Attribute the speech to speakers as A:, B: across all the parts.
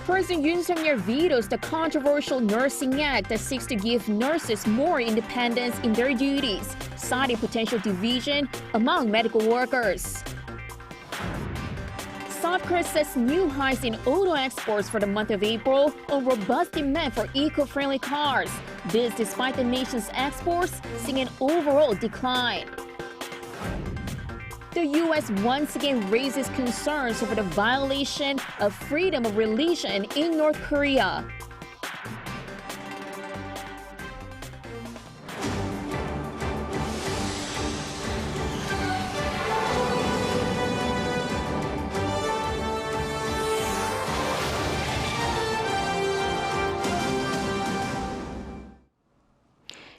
A: President Yoon vetoes the controversial Nursing Act that seeks to give nurses more independence in their duties, citing potential division among medical workers. South Korea sets new highs in auto exports for the month of April on robust demand for eco-friendly cars. This despite the nation's exports seeing an overall decline. The U.S. once again raises concerns over the violation of freedom of religion in North Korea.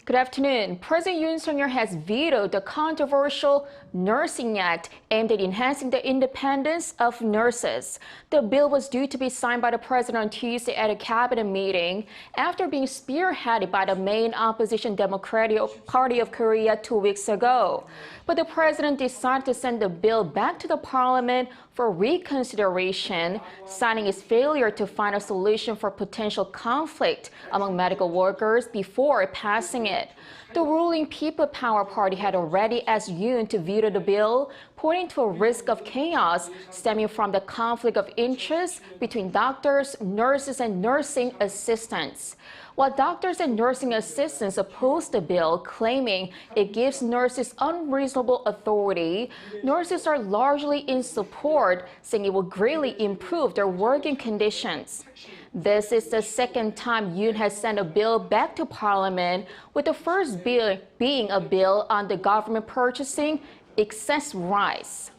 A: Good afternoon. President Yoon has vetoed the controversial Nursing Act aimed at enhancing the independence of nurses. The bill was due to be signed by the president on Tuesday at a cabinet meeting after being spearheaded by the main opposition Democratic Party of Korea 2 weeks ago. But the president decided to send the bill back to the parliament for reconsideration, citing its failure to find a solution for potential conflict among medical workers before passing it. The ruling People Power Party had already asked Yoon to veto the bill, pointing to a risk of chaos stemming from the conflict of interest between doctors, nurses, and nursing assistants. While doctors and nursing assistants opposed the bill, claiming it gives nurses unreasonable authority, nurses are largely in support, saying it will greatly improve their working conditions. This is the second time Yoon has sent a bill back to Parliament, with the first bill being a bill on the government purchasing excess rice.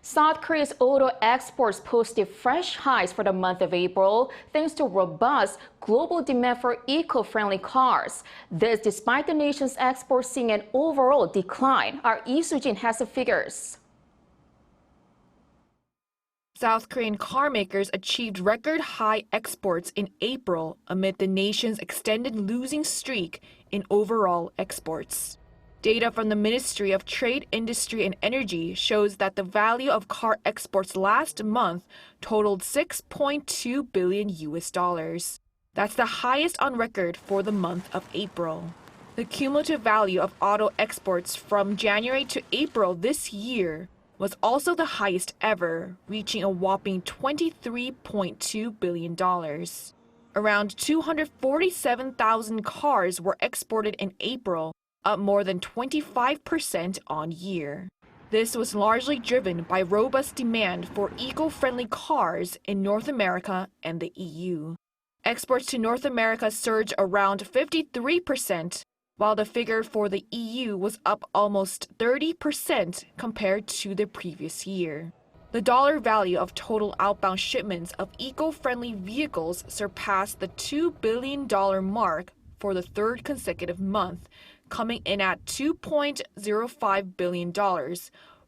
A: South Korea's auto exports posted fresh highs for the month of April, thanks to robust global demand for eco-friendly cars. This despite the nation's exports seeing an overall decline. Our Lee Soo-jin has the figures.
B: South Korean car makers achieved record high exports in April amid the nation's extended losing streak in overall exports. Data from the Ministry of Trade, Industry and Energy shows that the value of car exports last month totaled $6.2 billion. That's the highest on record for the month of April. The cumulative value of auto exports from January to April this year was also the highest ever, reaching a whopping $23.2 billion. Around 247,000 cars were exported in April, up more than 25% on year. This was largely driven by robust demand for eco-friendly cars in North America and the EU. Exports to North America surged around 53%, while the figure for the EU was up almost 30% compared to the previous year. The dollar value of total outbound shipments of eco-friendly vehicles surpassed the $2 billion mark for the third consecutive month, coming in at $2.05 billion,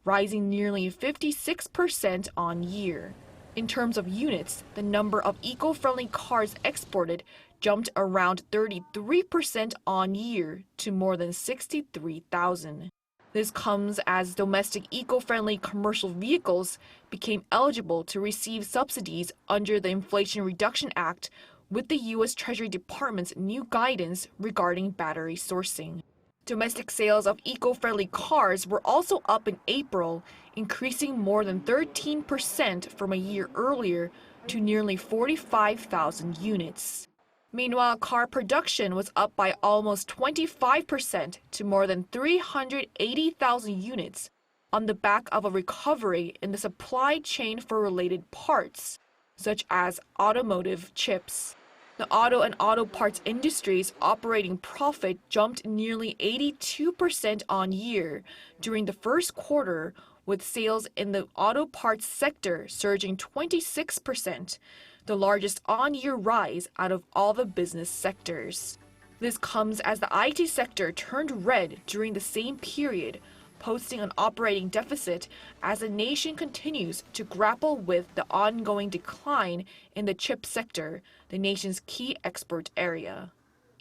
B: rising nearly 56% on year. In terms of units, the number of eco-friendly cars exported jumped around 33% on year to more than 63,000. This comes as domestic eco-friendly commercial vehicles became eligible to receive subsidies under the Inflation Reduction Act with the U.S. Treasury Department's new guidance regarding battery sourcing. Domestic sales of eco-friendly cars were also up in April, increasing more than 13% from a year earlier to nearly 45,000 units. Meanwhile, car production was up by almost 25% to more than 380,000 units on the back of a recovery in the supply chain for related parts, such as automotive chips. The auto and auto parts industry's operating profit jumped nearly 82% on year during the first quarter, with sales in the auto parts sector surging 26%, the largest on-year rise out of all the business sectors. This comes as the IT sector turned red during the same period, posting an operating deficit as the nation continues to grapple with the ongoing decline in the chip sector, the nation's key export area.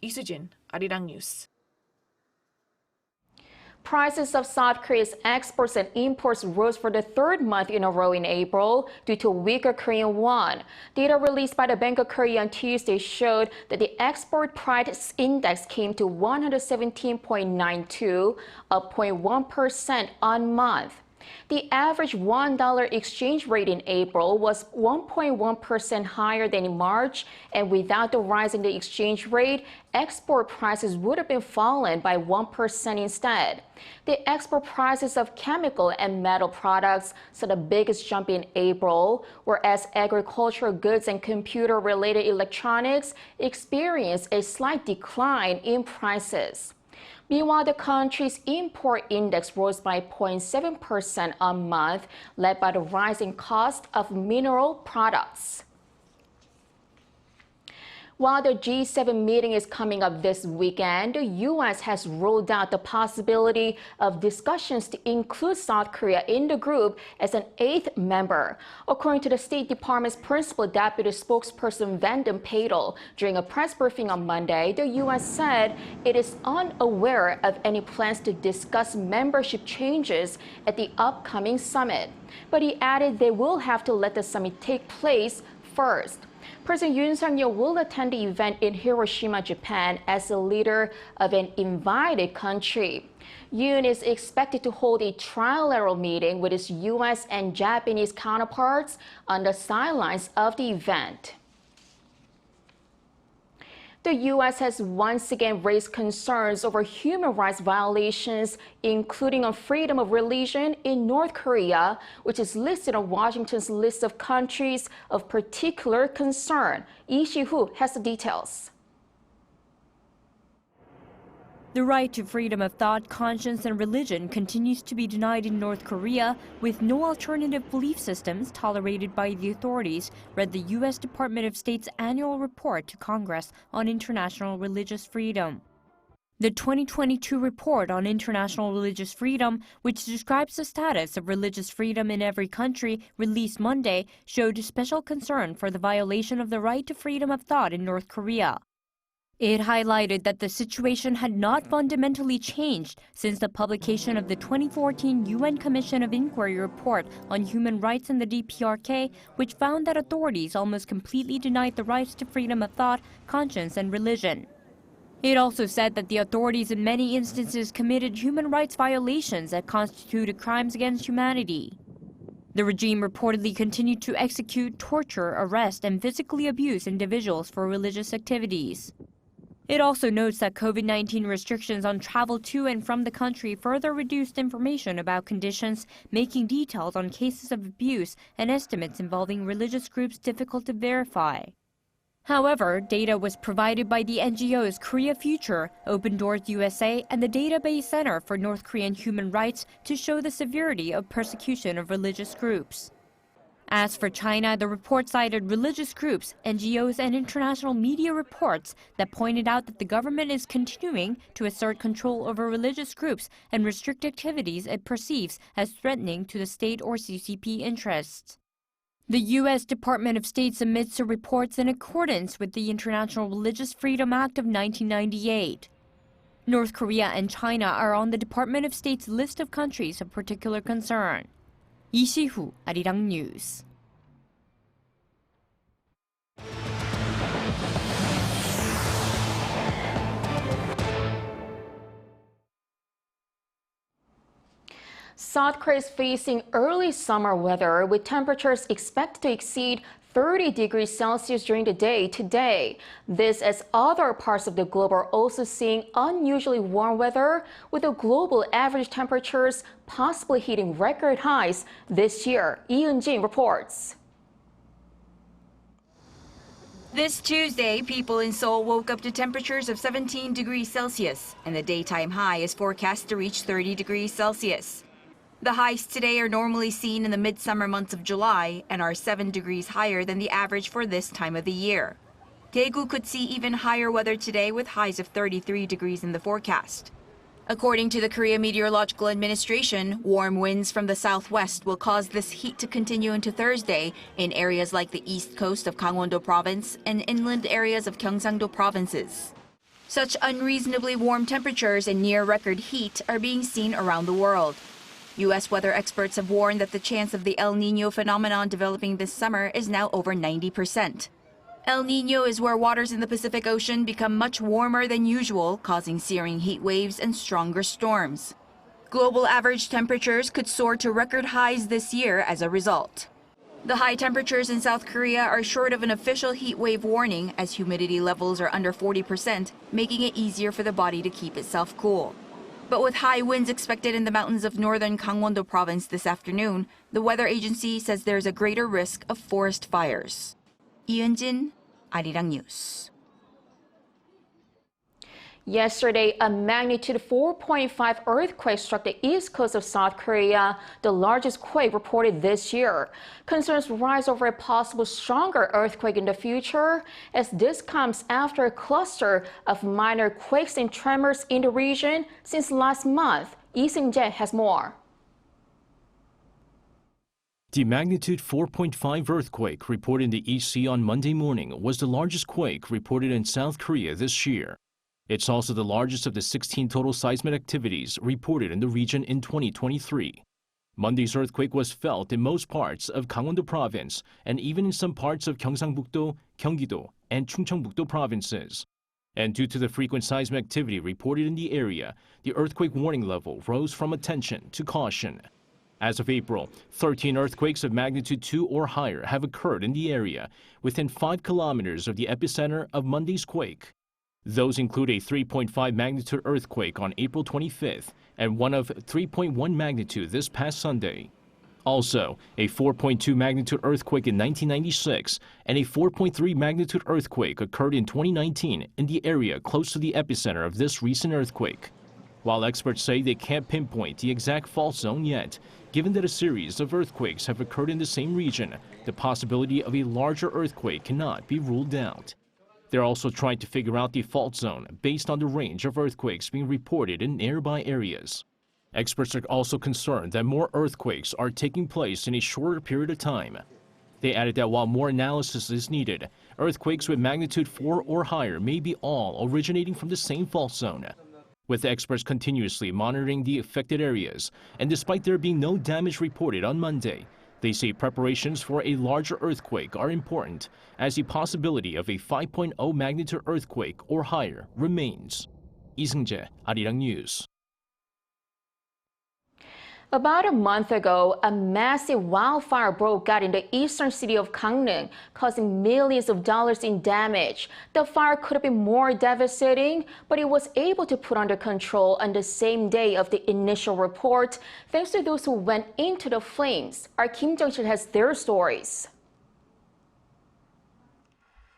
B: Lee Soo-jin, Arirang News.
A: Prices of South Korea's exports and imports rose for the third month in a row in April due to weaker Korean won. Data released by the Bank of Korea on Tuesday showed that the export price index came to 117.92, up 0.1% on month. The average $1 exchange rate in April was 1.1% higher than in March, and without the rise in the exchange rate, export prices would have been fallen by 1% instead. The export prices of chemical and metal products saw the biggest jump in April, whereas agricultural goods and computer-related electronics experienced a slight decline in prices. Meanwhile, the country's import index rose by 0.7% a month, led by the rising cost of mineral products. While the G7 meeting is coming up this weekend, the U.S. has ruled out the possibility of discussions to include South Korea in the group as an eighth member. According to the State Department's principal deputy spokesperson Vandam Patel, during a press briefing on Monday, the U.S. said it is unaware of any plans to discuss membership changes at the upcoming summit. But he added they will have to let the summit take place first. President Yoon will attend the event in Hiroshima, Japan, as the leader of an invited country. Yoon is expected to hold a trilateral meeting with his U.S. and Japanese counterparts on the sidelines of the event. The U.S. has once again raised concerns over human rights violations, including on freedom of religion in North Korea, which is listed on Washington's list of countries of particular concern. Lee Si-hoo has the details.
C: The right to freedom of thought, conscience, and religion continues to be denied in North Korea, with no alternative belief systems tolerated by the authorities, read the U.S. Department of State's annual report to Congress on international religious freedom. The 2022 report on international religious freedom, which describes the status of religious freedom in every country, released Monday, showed special concern for the violation of the right to freedom of thought in North Korea. It highlighted that the situation had not fundamentally changed since the publication of the 2014 UN Commission of Inquiry report on human rights in the DPRK, which found that authorities almost completely denied the rights to freedom of thought, conscience, and religion. It also said that the authorities in many instances committed human rights violations that constituted crimes against humanity. The regime reportedly continued to execute, torture, arrest, and physically abuse individuals for religious activities. It also notes that COVID-19 restrictions on travel to and from the country further reduced information about conditions, making details on cases of abuse and estimates involving religious groups difficult to verify. However, data was provided by the NGOs Korea Future, Open Doors USA, and the Database Center for North Korean Human Rights to show the severity of persecution of religious groups. As for China, the report cited religious groups, NGOs, and international media reports that pointed out that the government is continuing to assert control over religious groups and restrict activities it perceives as threatening to the state or CCP interests. The U.S. Department of State submits the reports in accordance with the International Religious Freedom Act of 1998. North Korea and China are on the Department of State's list of countries of particular concern. Lee Si-hoo, Arirang News.
A: South Korea is facing early summer weather with temperatures expected to exceed 30 degrees Celsius during the day today. This as other parts of the globe are also seeing unusually warm weather, with the global average temperatures possibly hitting record highs this year. Lee Eun-jin reports.
D: This Tuesday, people in Seoul woke up to temperatures of 17 degrees Celsius, and the daytime high is forecast to reach 30 degrees Celsius. The highs today are normally seen in the midsummer months of July and are 7 degrees higher than the average for this time of the year. Daegu could see even higher weather today with highs of 33 degrees in the forecast. According to the Korea Meteorological Administration, warm winds from the southwest will cause this heat to continue into Thursday in areas like the east coast of Gangwon-do province and inland areas of Gyeongsang-do provinces. Such unreasonably warm temperatures and near-record heat are being seen around the world. U.S. weather experts have warned that the chance of the El Niño phenomenon developing this summer is now over 90%. El Niño is where waters in the Pacific Ocean become much warmer than usual, causing searing heat waves and stronger storms. Global average temperatures could soar to record highs this year as a result. The high temperatures in South Korea are short of an official heat wave warning, as humidity levels are under 40%, making it easier for the body to keep itself cool. But with high winds expected in the mountains of northern Gangwon-do province this afternoon, the weather agency says there's a greater risk of forest fires. Yoon, Arirang News.
A: Yesterday, a magnitude 4.5 earthquake struck the east coast of South Korea, the largest quake reported this year. Concerns rise over a possible stronger earthquake in the future, as this comes after a cluster of minor quakes and tremors in the region since last month. Lee Seung-jae has more.
E: The magnitude 4.5 earthquake reported in the East Sea on Monday morning was the largest quake reported in South Korea this year. It's also the largest of the 16 total seismic activities reported in the region in 2023. Monday's earthquake was felt in most parts of Gangwon-do province and even in some parts of Gyeongsangbuk-do, Gyeonggi-do, and Chungcheongbuk-do provinces. And due to the frequent seismic activity reported in the area, the earthquake warning level rose from attention to caution. As of April, 13 earthquakes of magnitude 2 or higher have occurred in the area within 5 kilometers of the epicenter of Monday's quake. Those include a 3.5 magnitude earthquake on April 25th and one of 3.1 magnitude this past Sunday. Also, a 4.2 magnitude earthquake in 1996 and a 4.3 magnitude earthquake occurred in 2019 in the area close to the epicenter of this recent earthquake. While experts say they can't pinpoint the exact fault zone yet, given that a series of earthquakes have occurred in the same region, the possibility of a larger earthquake cannot be ruled out. They're also trying to figure out the fault zone based on the range of earthquakes being reported in nearby areas. Experts are also concerned that more earthquakes are taking place in a shorter period of time. They added that while more analysis is needed, earthquakes with magnitude 4 or higher may be all originating from the same fault zone. With experts continuously monitoring the affected areas, and despite there being no damage reported on Monday, they say preparations for a larger earthquake are important, as the possibility of a 5.0 magnitude earthquake or higher remains. Lee Seung-jae, Arirang News.
A: About a month ago, a massive wildfire broke out in the eastern city of Gangneung, causing millions of dollars in damage. The fire could have been more devastating, but it was able to put under control on the same day of the initial report, thanks to those who went into the flames. Our Kim Jung-sil has their stories.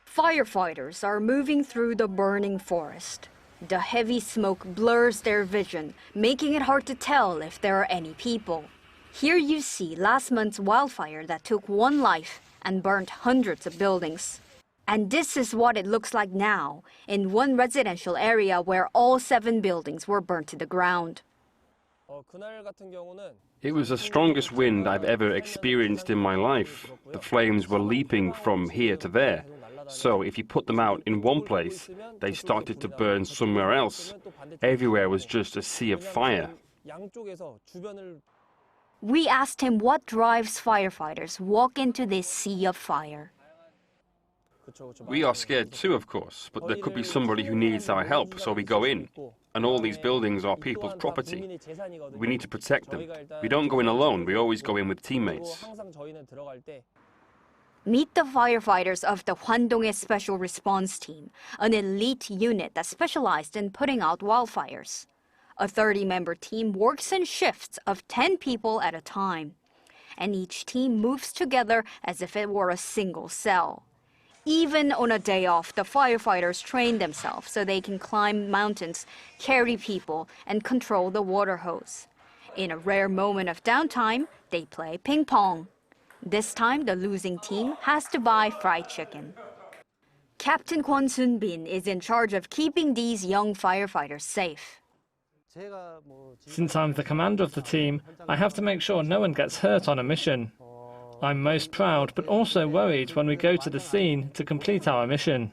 F: Firefighters are moving through the burning forest. The heavy smoke blurs their vision, making it hard to tell if there are any people. Here you see last month's wildfire that took one life and burnt hundreds of buildings. And this is what it looks like now, in one residential area where all 7 buildings were burnt to the ground.
G: It was the strongest wind I've ever experienced in my life. The flames were leaping from here to there. So if you put them out in one place, they started to burn somewhere else. Everywhere was just a sea of fire.
F: We asked him what drives firefighters walk into this sea of fire.
G: We are scared too, of course, but there could be somebody who needs our help, so we go in. And all these buildings are people's property. We need to protect them. We don't go in alone, we always go in with teammates.
F: Meet the firefighters of the Donghae Special Response Team, an elite unit that specialized in putting out wildfires. A 30-member team works in shifts of 10 people at a time, and each team moves together as if it were a single cell. Even on a day off, the firefighters train themselves so they can climb mountains, carry people, and control the water hose. In a rare moment of downtime, they play ping pong. This time, the losing team has to buy fried chicken. Captain Kwon Soon-bin is in charge of keeping these young firefighters safe.
H: Since I'm the commander of the team, I have to make sure no one gets hurt on a mission. I'm most proud, but also worried when we go to the scene to complete our mission.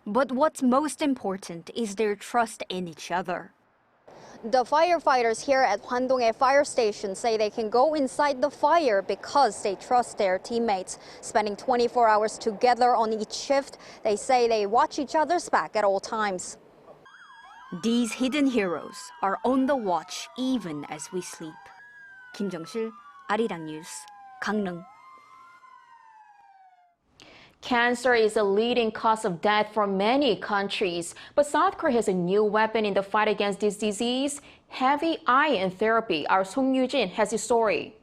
F: But what's most important is their trust in each other.
I: The firefighters here at Hwandonghae Fire Station say they can go inside the fire because they trust their teammates. Spending 24 hours together on each shift, they say they watch each other's back at all times.
F: These hidden heroes are on the watch even as we sleep. Kim Jung-sil, Arirang News, Gangneung.
A: Cancer is a leading cause of death for many countries, but South Korea has a new weapon in the fight against this disease, heavy ion therapy. Our Song Yoo-jin has the story.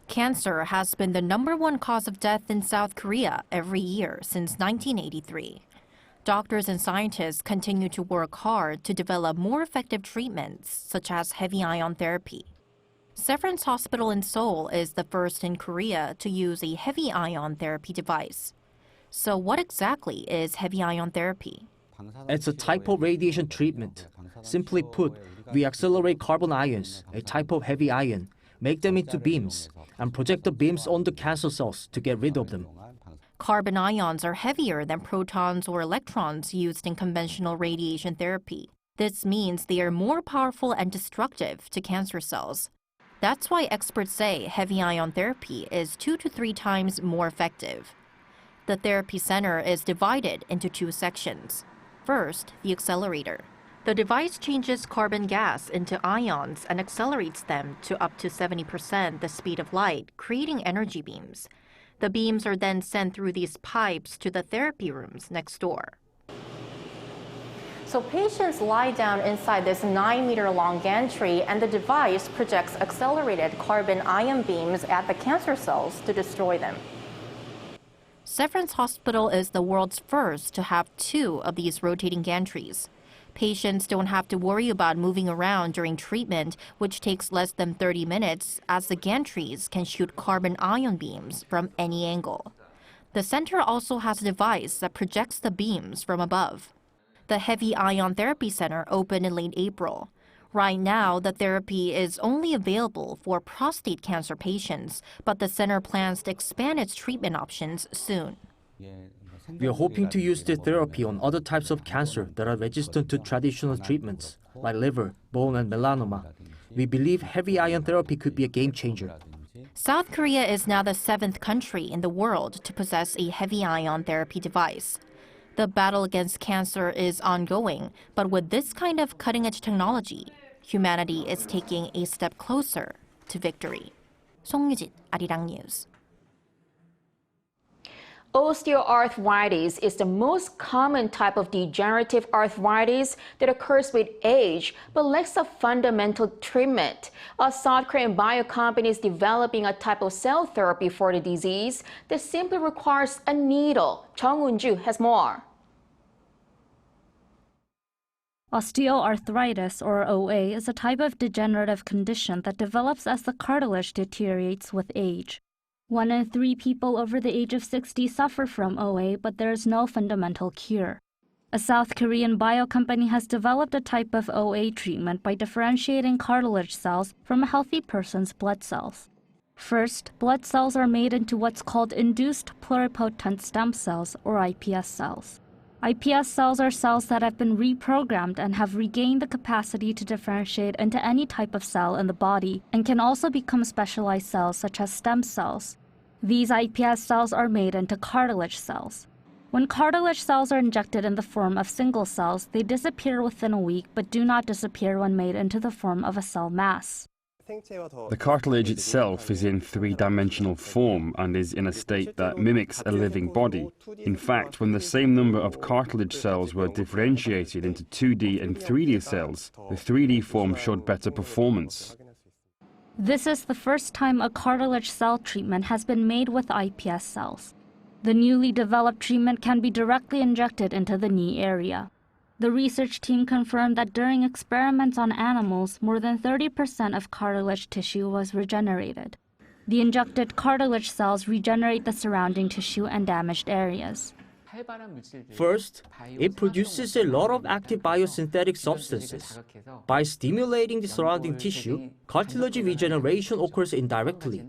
C: Cancer has been the #1 cause of death in South Korea every year since 1983. Doctors and scientists continue to work hard to develop more effective treatments, such as heavy ion therapy. Severance Hospital in Seoul is the first in Korea to use a heavy ion therapy device. So what exactly is heavy ion therapy?
J: It's a type of radiation treatment. Simply put, we accelerate carbon ions, a type of heavy ion, make them into beams, and project the beams on the cancer cells to get rid of them.
C: Carbon ions are heavier than protons or electrons used in conventional radiation therapy. This means they are more powerful and destructive to cancer cells. That's why experts say heavy ion therapy is 2 to 3 times more effective. The therapy center is divided into 2 sections. First, the accelerator. The device changes carbon gas into ions and accelerates them to up to 70% the speed of light, creating energy beams. The beams are then sent through these pipes to the therapy rooms next door. So patients lie down inside this 9-meter-long gantry, and the device projects accelerated carbon ion beams at the cancer cells to destroy them. Severance Hospital is the world's first to have 2 of these rotating gantries. Patients don't have to worry about moving around during treatment, which takes less than 30 minutes, as the gantries can shoot carbon ion beams from any angle. The center also has a device that projects the beams from above. The Heavy Ion Therapy Center opened in late April. Right now, the therapy is only available for prostate cancer patients, but the center plans to expand its treatment options soon.
J: We are hoping to use the therapy on other types of cancer that are resistant to traditional treatments, like liver, bone, and melanoma. We believe heavy ion therapy could be a game changer.
C: South Korea is now the 7th country in the world to possess a heavy ion therapy device. The battle against cancer is ongoing, but with this kind of cutting-edge technology, humanity is taking a step closer to victory. Song Yoo-jin, Arirang News.
A: Osteoarthritis is the most common type of degenerative arthritis that occurs with age but lacks a fundamental treatment. A South Korean bio company is developing a type of cell therapy for the disease that simply requires a needle. Chung Eun-ju has more.
K: Osteoarthritis, or OA, is a type of degenerative condition that develops as the cartilage deteriorates with age. 1 in 3 people over the age of 60 suffer from OA, but there is no fundamental cure. A South Korean bio company has developed a type of OA treatment by differentiating cartilage cells from a healthy person's blood cells. First, blood cells are made into what's called induced pluripotent stem cells, or iPS cells. iPS cells are cells that have been reprogrammed and have regained the capacity to differentiate into any type of cell in the body and can also become specialized cells such as stem cells. These iPS cells are made into cartilage cells. When cartilage cells are injected in the form of single cells, they disappear within a week but do not disappear when made into the form of a cell mass.
G: The cartilage itself is in 3-dimensional form and is in a state that mimics a living body. In fact, when the same number of cartilage cells were differentiated into 2D and 3D cells, the 3D form showed better performance.
K: This is the first time a cartilage cell treatment has been made with iPS cells. The newly developed treatment can be directly injected into the knee area. The research team confirmed that during experiments on animals, more than 30% of cartilage tissue was regenerated. The injected cartilage cells regenerate the surrounding tissue and damaged areas.
J: First, it produces a lot of active biosynthetic substances. By stimulating the surrounding tissue, cartilage regeneration occurs indirectly.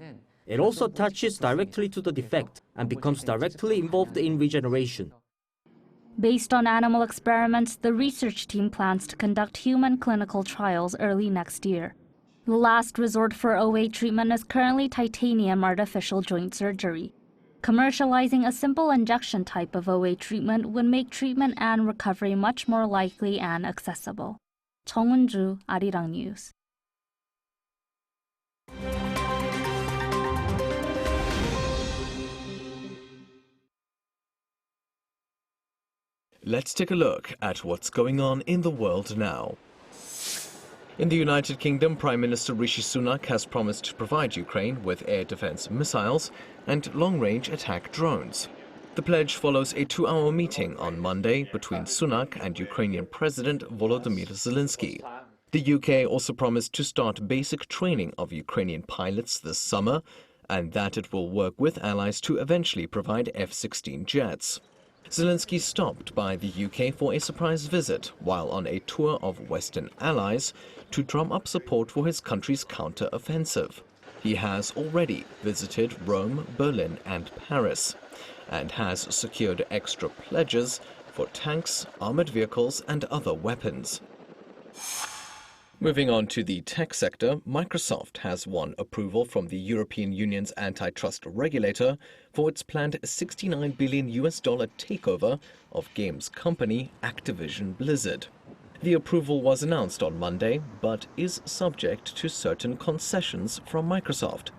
J: It also attaches directly to the defect and becomes directly involved in regeneration.
K: Based on animal experiments, the research team plans to conduct human clinical trials early next year. The last resort for OA treatment is currently titanium artificial joint surgery. Commercializing a simple injection type of OA treatment would make treatment and recovery much more likely and accessible. 정은주, Arirang News.
L: Let's take a look at what's going on in the world now. In the United Kingdom, Prime Minister Rishi Sunak has promised to provide Ukraine with air defense missiles and long-range attack drones. The pledge follows a 2-hour meeting on Monday between Sunak and Ukrainian President Volodymyr Zelenskyy. The UK also promised to start basic training of Ukrainian pilots this summer, and that it will work with allies to eventually provide F-16 jets. Zelenskyy stopped by the UK for a surprise visit while on a tour of Western allies to drum up support for his country's counter-offensive. He has already visited Rome, Berlin and Paris, and has secured extra pledges for tanks, armored vehicles and other weapons. Moving on to the tech sector, Microsoft has won approval from the European Union's antitrust regulator for its planned $69 billion takeover of games company Activision Blizzard. The approval was announced on Monday, but is subject to certain concessions from Microsoft.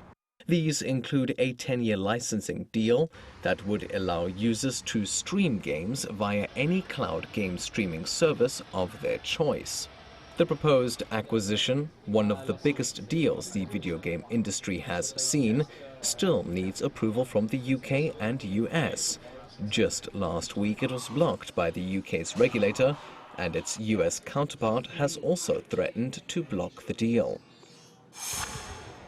L: These include a 10-year licensing deal that would allow users to stream games via any cloud game streaming service of their choice. The proposed acquisition, one of the biggest deals the video game industry has seen, still needs approval from the UK and US. Just last week it was blocked by the UK's regulator, and its US counterpart has also threatened to block the deal.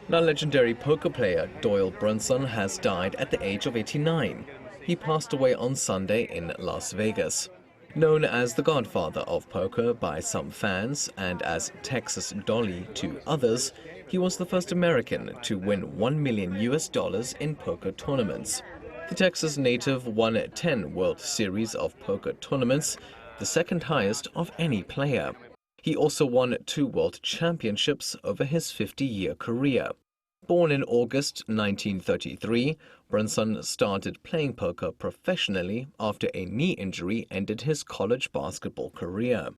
L: Now, legendary poker player Doyle Brunson has died at the age of 89. He passed away on Sunday in Las Vegas. Known as the godfather of poker by some fans and as Texas Dolly to others, he was the first American to win $1 million in poker tournaments. The Texas native won 10 World Series of poker tournaments, the second highest of any player. He also won 2 world championships over his 50-year career. Born in August 1933, Brunson started playing poker professionally after a knee injury ended his college basketball career.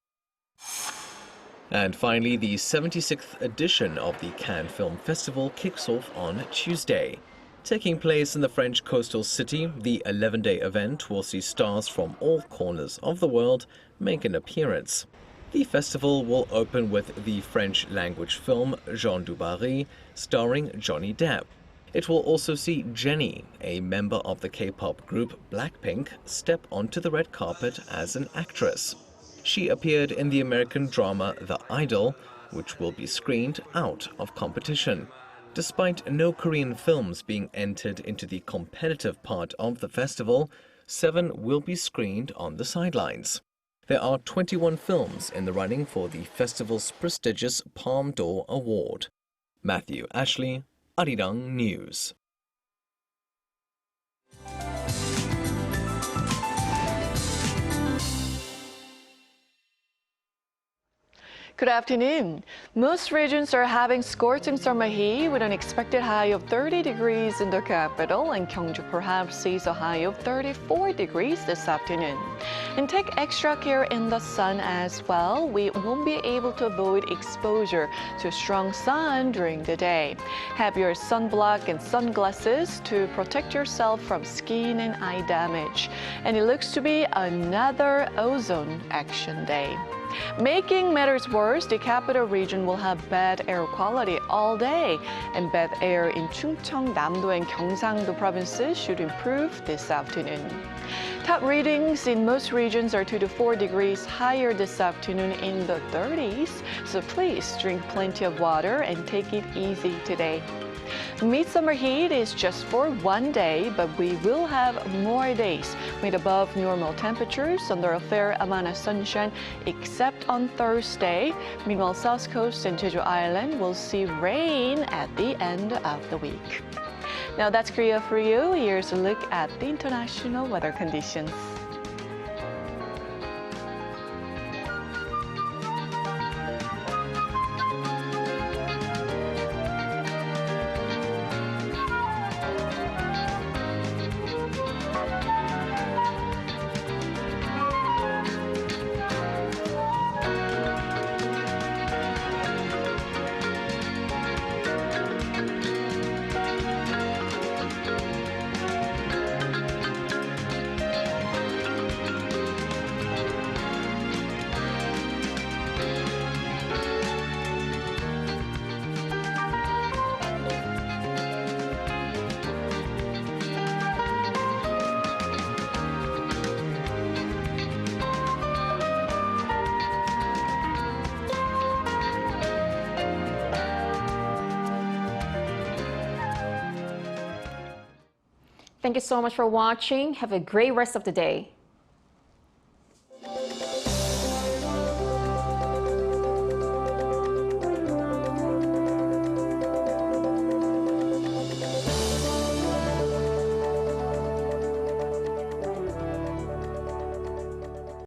L: And finally, the 76th edition of the Cannes Film Festival kicks off on Tuesday. Taking place in the French coastal city, the 11-day event will see stars from all corners of the world make an appearance. The festival will open with the French-language film Jean du Barry, starring Johnny Depp. It will also see Jennie, a member of the K-pop group Blackpink, step onto the red carpet as an actress. She appeared in the American drama The Idol, which will be screened out of competition. Despite no Korean films being entered into the competitive part of the festival, 7 will be screened on the sidelines. There are 21 films in the running for the festival's prestigious Palme d'Or Award. Matthew Ashley, Arirang News.
M: Good afternoon. Most regions are having scorching summer heat with an expected high of 30 degrees in the capital, and Gyeongju perhaps sees a high of 34 degrees this afternoon. And take extra care in the sun as well. We won't be able to avoid exposure to strong sun during the day. Have your sunblock and sunglasses to protect yourself from skin and eye damage. And it looks to be another ozone action day. Making matters worse, the capital region will have bad air quality all day, and bad air in Chungcheong, Namdo, and Gyeongsang-do provinces should improve this afternoon. Top readings in most regions are 2 to 4 degrees higher this afternoon in the 30s, so please drink plenty of water and take it easy today. Midsummer heat is just for one day, but we will have more days with above normal temperatures under a fair amount of sunshine, except on Thursday. Meanwhile, South Coast and Jeju Island will see rain at the end of the week. Now that's Korea for you. Here's a look at the international weather conditions.
A: Thank you so much for watching. Have a great rest of the day.